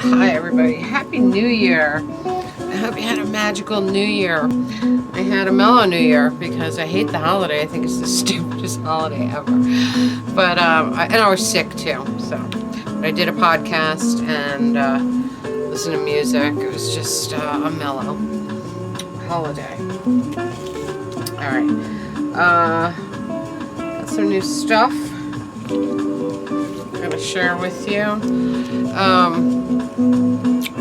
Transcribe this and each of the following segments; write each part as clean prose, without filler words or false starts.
Hi everybody, Happy New Year. I hope you had a magical New Year. I had a mellow New Year because I hate the holiday. I think it's the stupidest holiday ever. But and I was sick too, so. But I did a podcast and listened to music. It was just a mellow holiday. Alright. Got some new stuff I'm gonna share with you.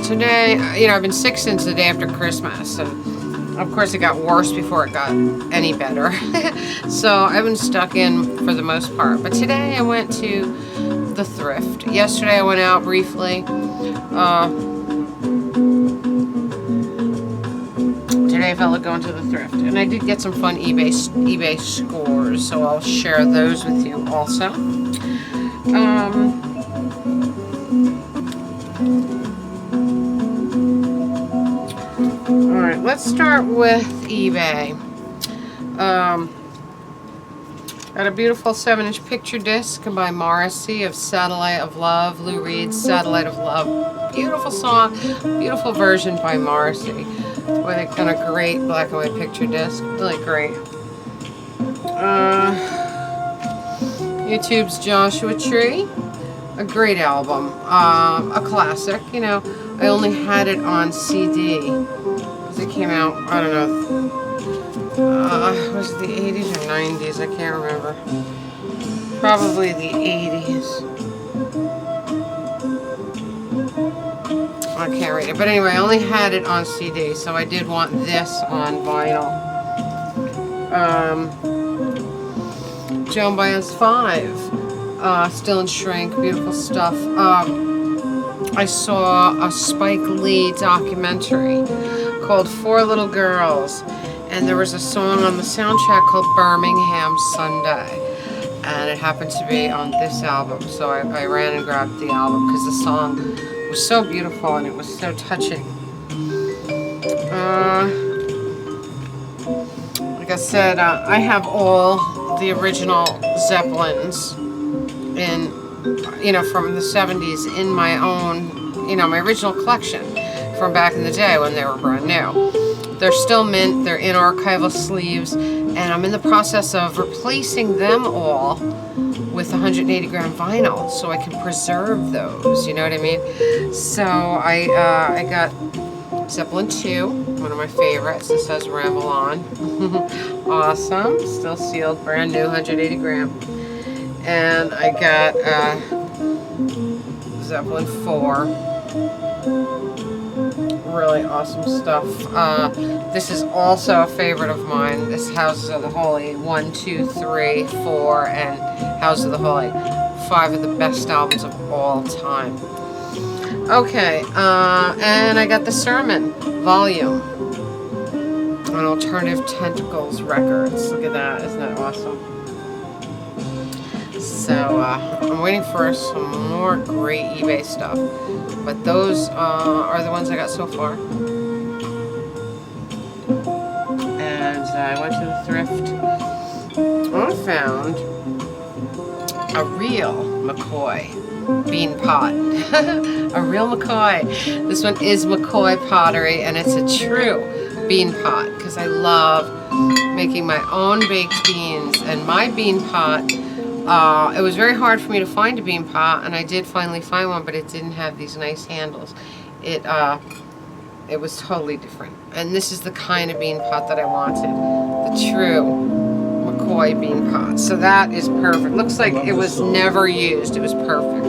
Today, I've been sick since the day after Christmas, and of course it got worse before it got any better. So I've been stuck in for the most part. But today I went to the thrift. Yesterday I went out briefly. Today I felt like going to the thrift, and I did get some fun eBay scores, so I'll share those with you also. Alright, let's start with eBay. Got a beautiful 7-inch picture disc by Morrissey of Satellite of Love, Lou Reed's Satellite of Love. Beautiful song, beautiful version by Morrissey. Boy, they got a great black and white picture disc, really great. YouTube's Joshua Tree, a great album, a classic. I only had it on CD because it came out, I don't know, was it the 80s or 90s? I can't remember. Probably the 80s. I can't read it, but anyway, I only had it on CD, so I did want this on vinyl. Joan Baez 5, Still in Shrink, beautiful stuff. I saw a Spike Lee documentary called Four Little Girls, and there was a song on the soundtrack called Birmingham Sunday, and it happened to be on this album, so I ran and grabbed the album because the song was so beautiful and it was so touching. Like I said, I have all the original Zeppelins from the 70s in my own, my original collection from back in the day when they were brand new. They're still mint, they're in archival sleeves, and I'm in the process of replacing them all with 180 gram vinyl so I can preserve those, you know what I mean? So I got Zeppelin 2, one of my favorites. It says Ramble On. Awesome, still sealed, brand new, 180 gram. And I got Zeppelin 4. Really awesome stuff. This is also a favorite of mine. This Houses of the Holy 1, 2, 3, 4, and Houses of the Holy. 5 of the best albums of all time. Okay, and I got the Sermon volume on Alternative Tentacles Records. Look at that, isn't that awesome? So I'm waiting for some more great eBay stuff, but those are the ones I got so far. And I went to the thrift. I found a real McCoy bean pot. A real McCoy. This one is McCoy pottery, and it's a true bean pot because I love making my own baked beans. And my bean pot, it was very hard for me to find a bean pot, and I did finally find one, but it didn't have these nice handles. It was totally different. And this is the kind of bean pot that I wanted. The true McCoy bean pot. So that is perfect. Looks like it was never used. It was perfect.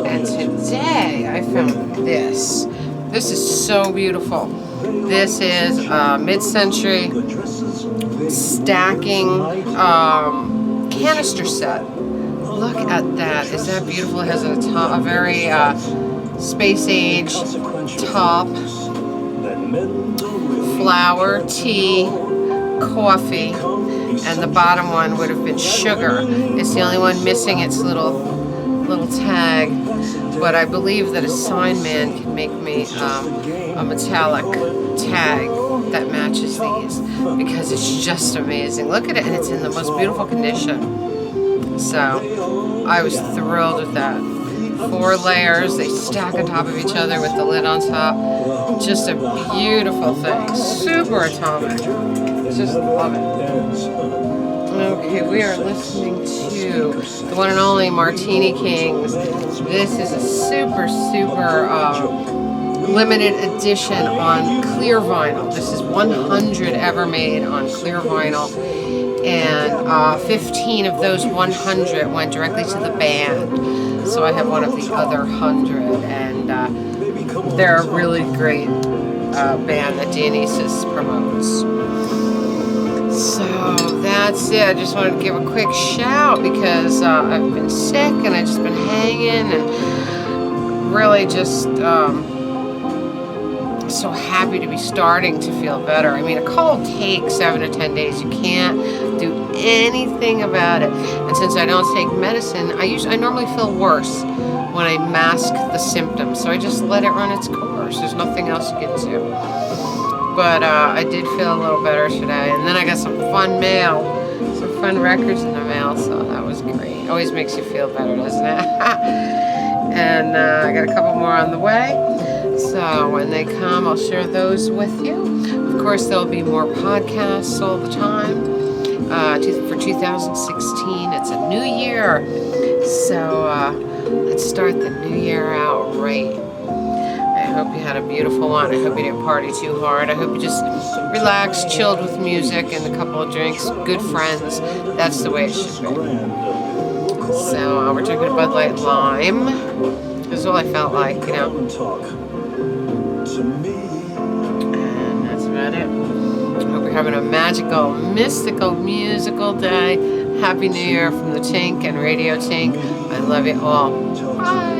And today I found this. This is so beautiful. This is mid-century stacking canister set. Look at that. Is that beautiful? It has a very space age top. Flour, tea, coffee, and the bottom one would have been sugar. It's the only one missing its little tag, but I believe that a sign man can make me a metallic tag that matches these because it's just amazing. Look at it, and it's in the most beautiful condition. So I was thrilled with that. 4 layers. They stack on top of each other with the lid on top. Just a beautiful thing. Super atomic. Just love it. Okay, we are listening to the one and only Martini Kings. This is a super, super limited edition on clear vinyl. This is 100 ever made on clear vinyl. And 15 of those 100 went directly to the band. So I have one of the other 100. And they're a really great band that Dionysus promotes. So that's it. I just wanted to give a quick shout because I've been sick and I've just been hanging and really just so happy to be starting to feel better. I mean, a cold takes 7 to 10 days. You can't do anything about it. And since I don't take medicine, I normally feel worse when I mask the symptoms. So I just let it run its course. There's nothing else you can do. But I did feel a little better today. And then I got some fun mail, some fun records in the mail. So that was great. Always makes you feel better, doesn't it? And I got a couple more on the way. So when they come, I'll share those with you. Of course, there'll be more podcasts all the time. For 2016, it's a new year. So let's start the new year out right. I hope you had a beautiful one. I hope you didn't party too hard. I hope you just relaxed, chilled with music and a couple of drinks, good friends. That's the way it should be. So we're drinking a Bud Light Lime. This is all I felt like, you know. And that's about it. I hope you're having a magical, mystical, musical day. Happy New Year from the Tink and Radio Tink. I love you all. Bye.